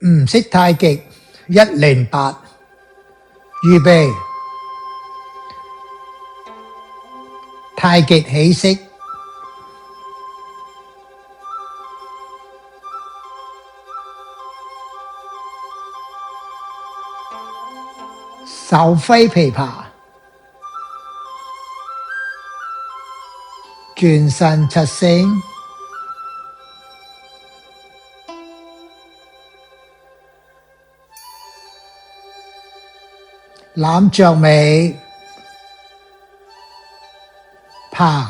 唔識太極108，預備太極起式，手揮琵琶，轉身七星，攬雀尾，掤、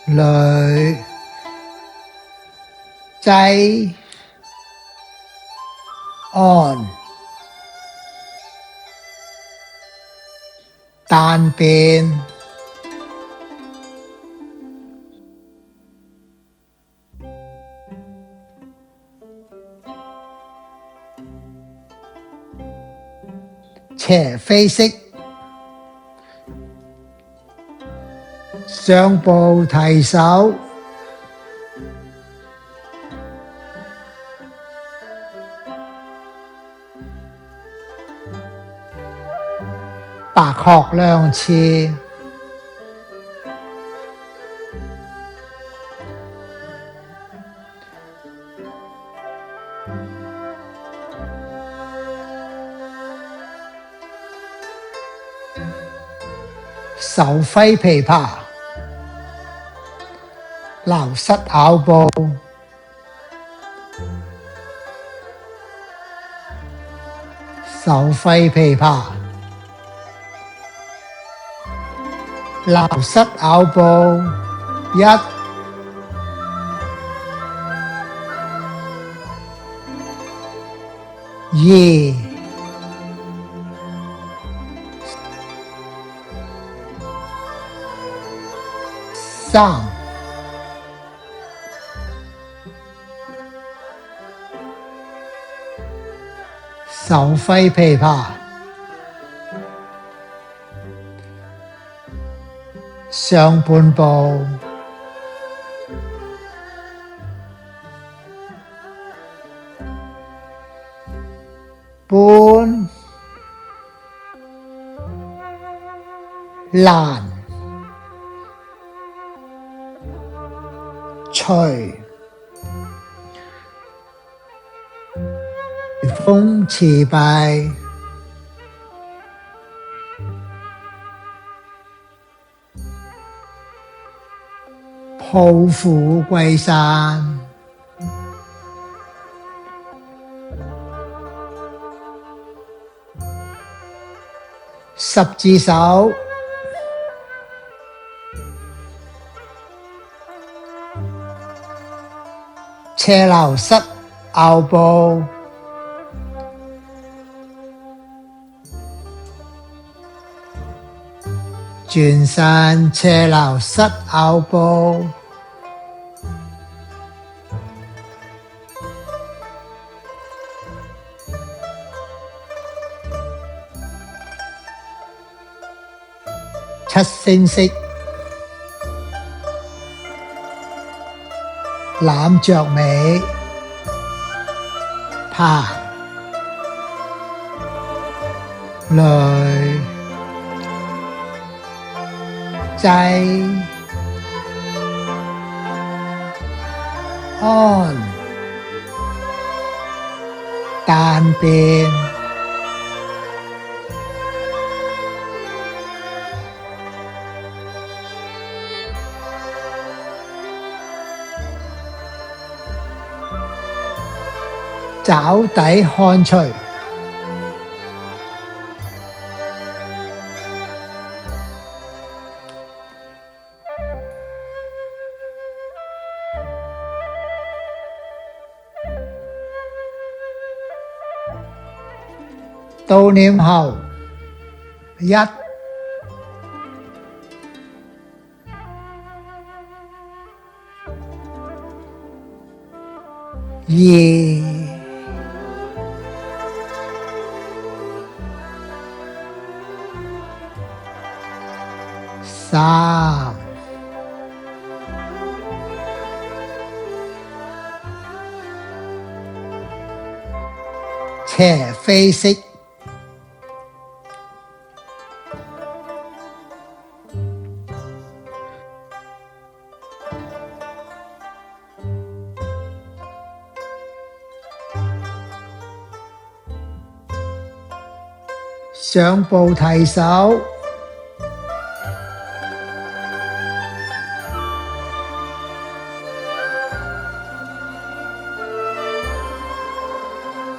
捋、擠、按、單邊，斜飛式，上步提手，白鶴兩翅，手揮琵琶，撈膝拗步，手揮琵琶，撈膝拗步，1、2、3、手揮琵琶，上半部，搬、攔、隨，風馳弊，抱虎歸山，十字手，斜撈膝拗步，轉身斜撈膝拗步，七星式，攬雀尾，掤、捋、擠、按、單邊，爪底看隨，到念後1、2、3、斜飛式，上步提手，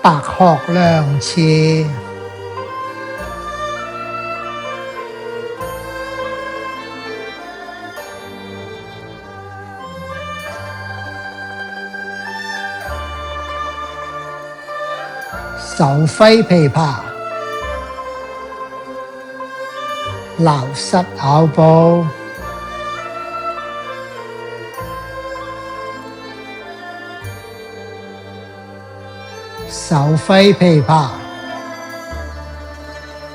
白鶴亮翅，手揮琵琶，撈膝咬步，手揮琵琶，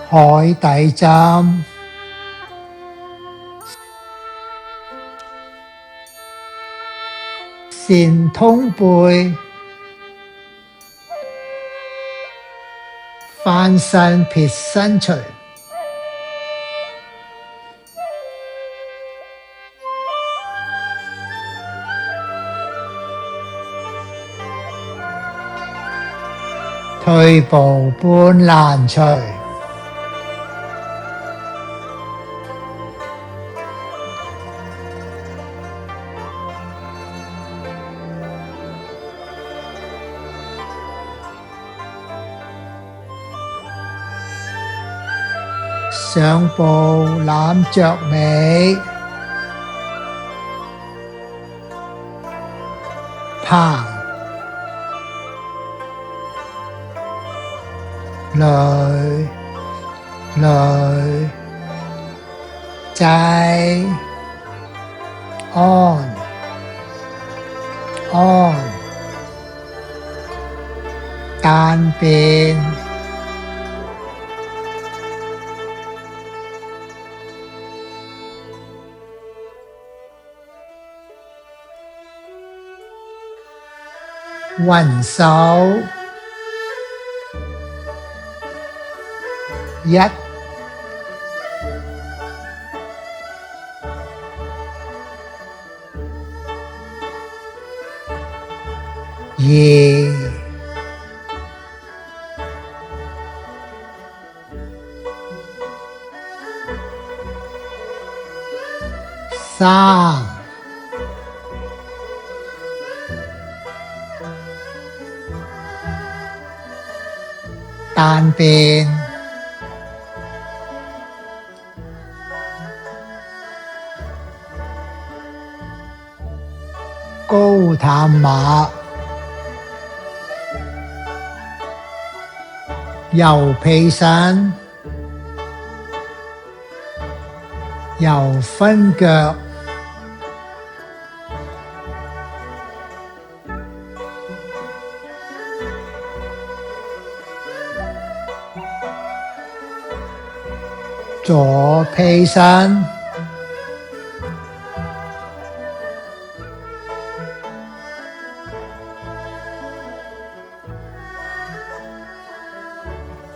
海底針，扇通背，翻身撇身捶，退步半欄捶，上步攬雀尾，掤捋捋擠安單邊，雲手，一、二、三、單邊，高探馬，右屁身，右分腳，左屁身，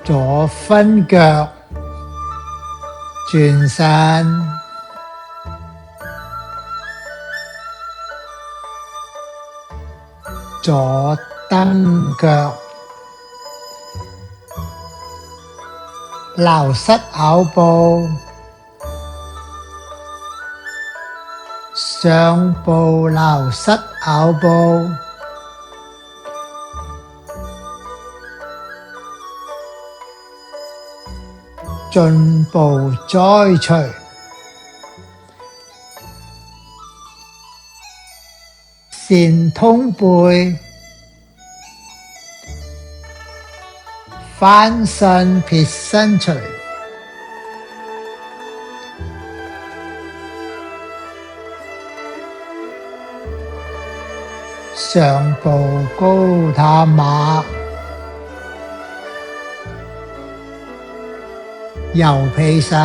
左分腳，轉身，左蹬腳，撈膝咬步，上步撈膝咬步，進步栽捶，扇通背，翻身撇身捶，上步高探馬，右屁身，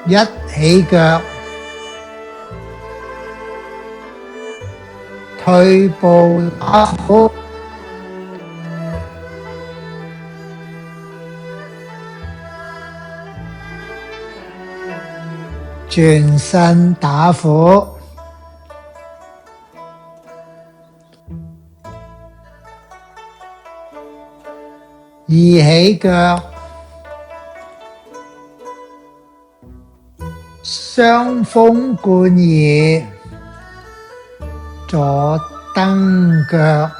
一起腳，退步打虎，轉身打虎，移起腳，雙風貫耳，左蹬腳，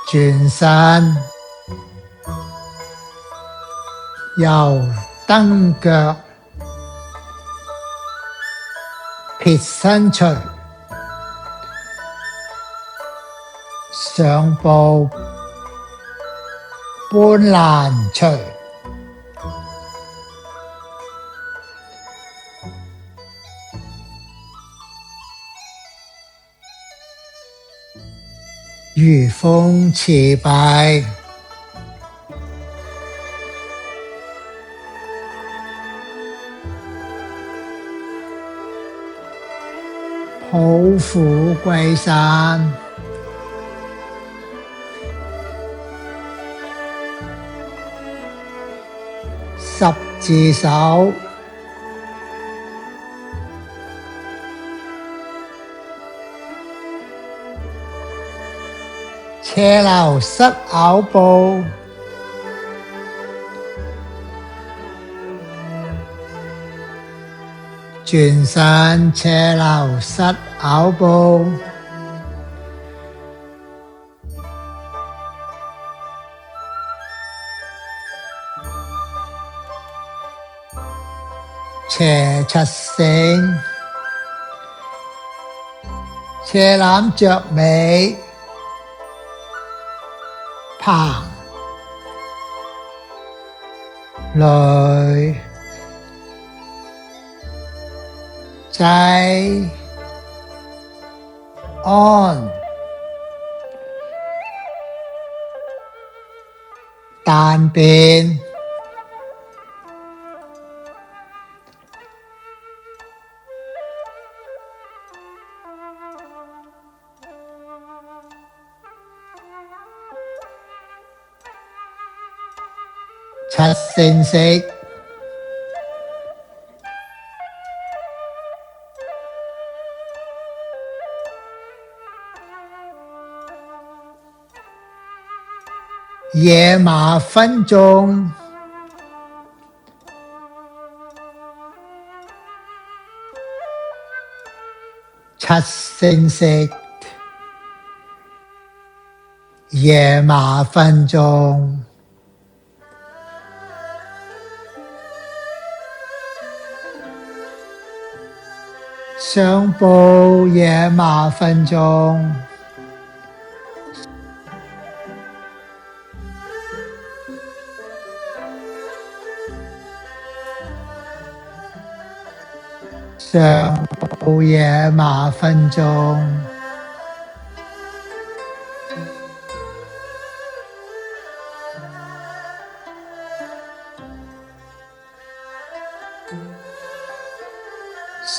轉身，右蹬腳，撇身捶，上步半欄捶，御風辭弊，抱虎歸山，十字手，斜摟膝拗步，轉身斜摟膝拗步，斜七星，斜攬着尾，掤，累，濟，安，單邊，七星式，野馬分鬃，七星式，野馬分鬃，上步野馬分鬃，上步野馬分鬃，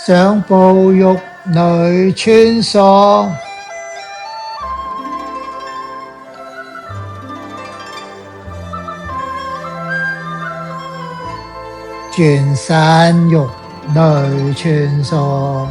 上步玉女穿梭，轉身玉女穿梭，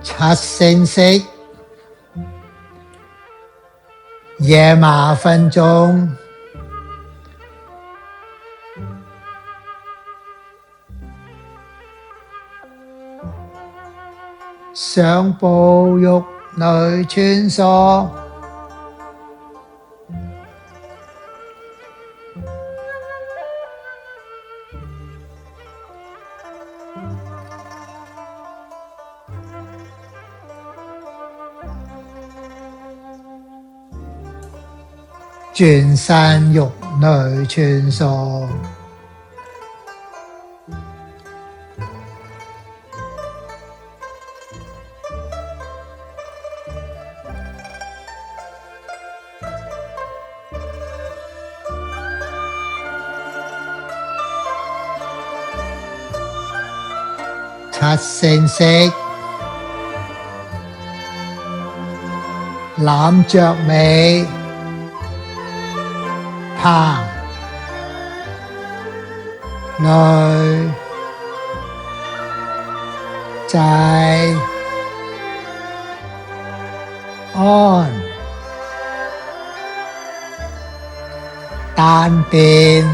七星式，野馬分鬃，上步玉女穿梭，轉身玉女穿梭，七聲色，攬着尾，掤，累，濟，安，丹田，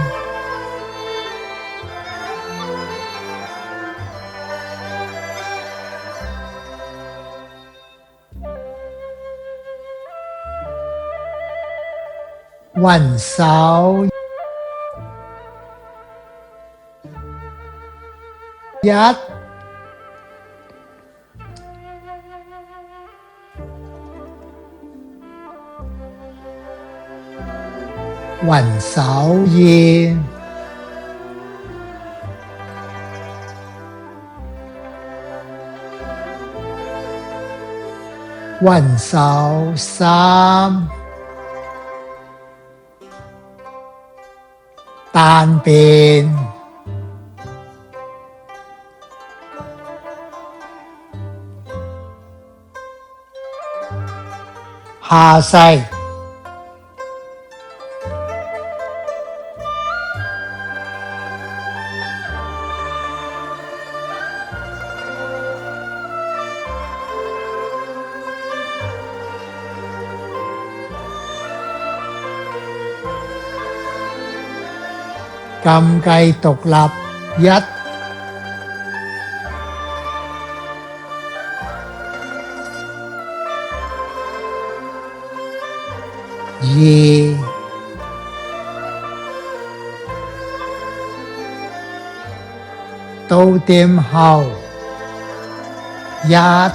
雲手，一，雲手二，雲手三，單邊，下勢，金雞獨立一，二，到點後一，二，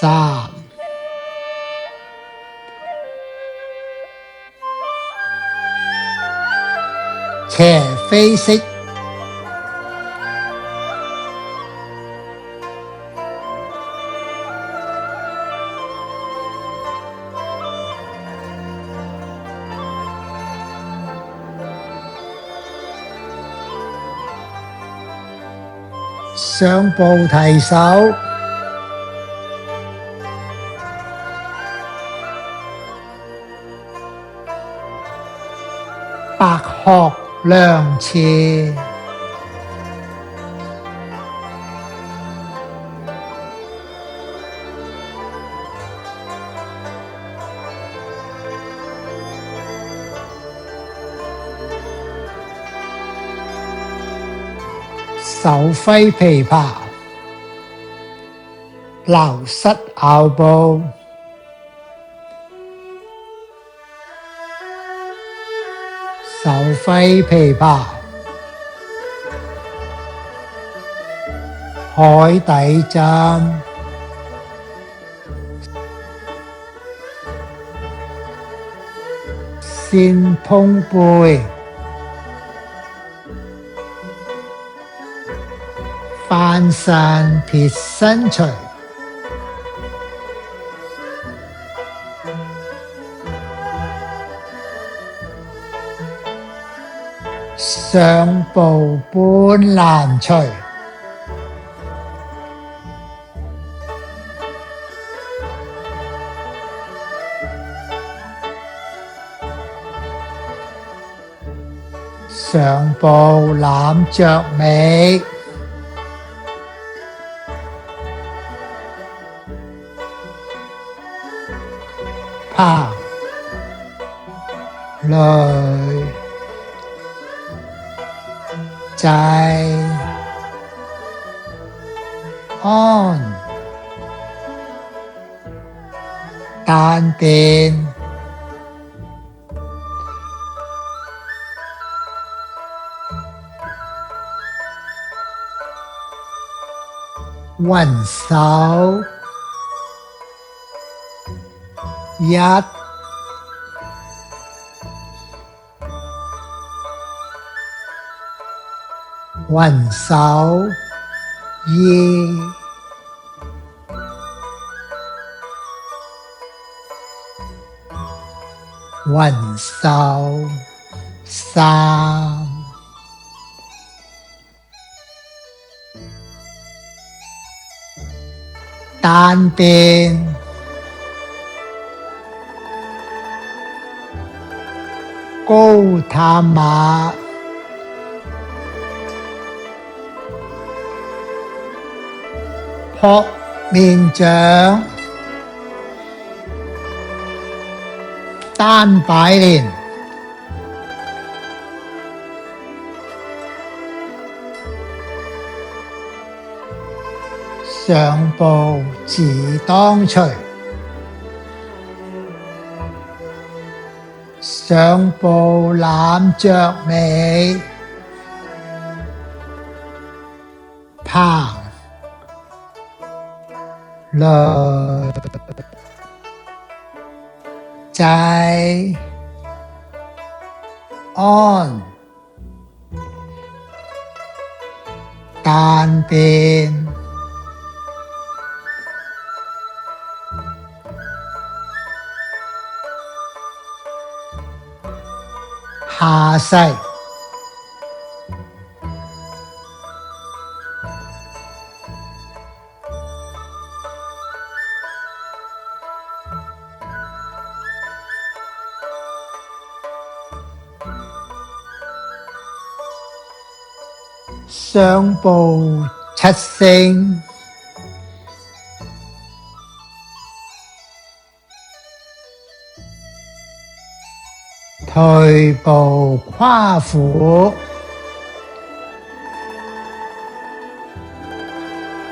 三，斜飛式，上步提手，白鶴亮翅，手揮琵琶，鐃膝拗步，手揮琵琶，海底針，扇通背，翻身撇身捶，上步搬攔捶，上步攬着尾，掤，累，濟，安，丹田，運手一運手二運手三單邊高探馬撲面掌單擺蓮上步自當隨上步攬着尾掤掄擠安單邊下勢上步七星退步夸虎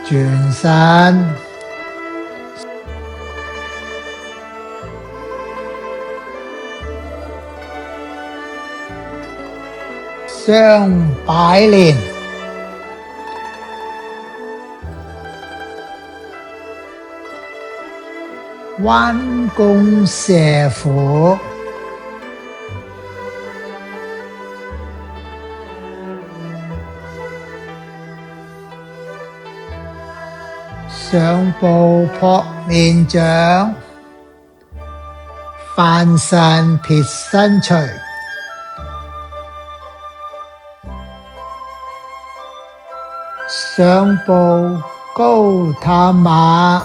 轉身雙擺蓮彎弓射虎上步撲面掌翻身撇身隨上步高探馬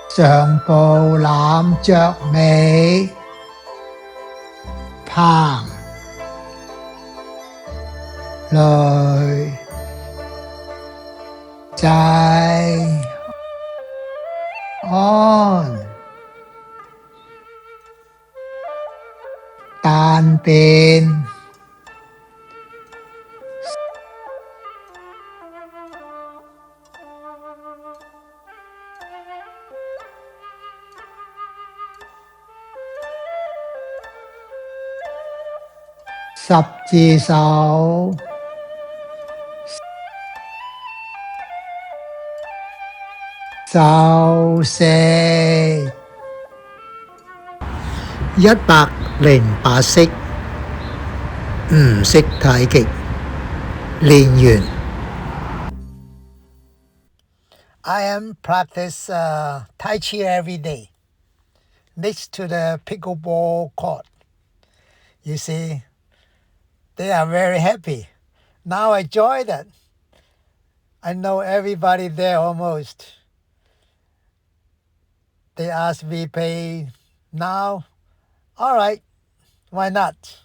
上步攬着尾掤掄擠安單邊十字手手四108式唔識太極練完。I am practice Tai Chi every day next to the pickleball court. You see, they are very happy. Now I join that. I know everybody there almost. They ask me pay now. All right, why not?